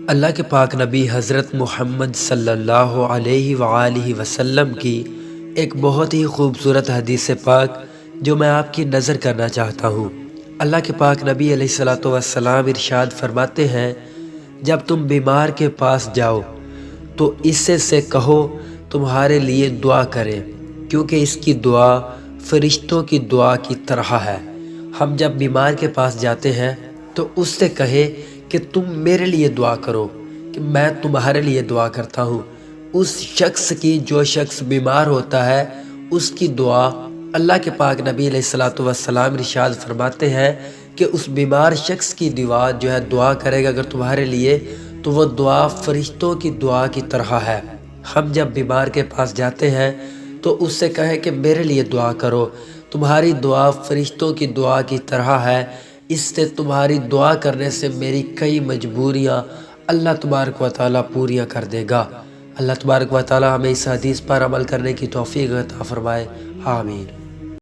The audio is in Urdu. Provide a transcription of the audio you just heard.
اللہ کے پاک نبی حضرت محمد صلی اللہ علیہ وآلہ وسلم کی ایک بہت ہی خوبصورت حدیث پاک جو میں آپ کی نظر کرنا چاہتا ہوں۔ اللہ کے پاک نبی علیہ السلام ارشاد فرماتے ہیں، جب تم بیمار کے پاس جاؤ تو اس سے کہو تمہارے لیے دعا کرے، کیونکہ اس کی دعا فرشتوں کی دعا کی طرح ہے۔ ہم جب بیمار کے پاس جاتے ہیں تو اس سے کہے کہ تم میرے لیے دعا کرو کہ میں تمہارے لیے دعا کرتا ہوں۔ اس شخص کی جو شخص بیمار ہوتا ہے اس کی دعا اللہ کے پاک نبی علیہ السلام ارشاد فرماتے ہیں کہ اس بیمار شخص کی دعا جو ہے دعا کرے گا اگر تمہارے لیے تو وہ دعا فرشتوں کی دعا کی طرح ہے۔ ہم جب بیمار کے پاس جاتے ہیں تو اس سے کہے کہ میرے لیے دعا کرو، تمہاری دعا فرشتوں کی دعا کی طرح ہے، اس سے تمہاری دعا کرنے سے میری کئی مجبوریاں اللہ تبارک و تعالیٰ پوریاں کر دے گا۔ اللہ تبارک و تعالیٰ ہمیں اس حدیث پر عمل کرنے کی توفیق عطا فرمائے، آمین۔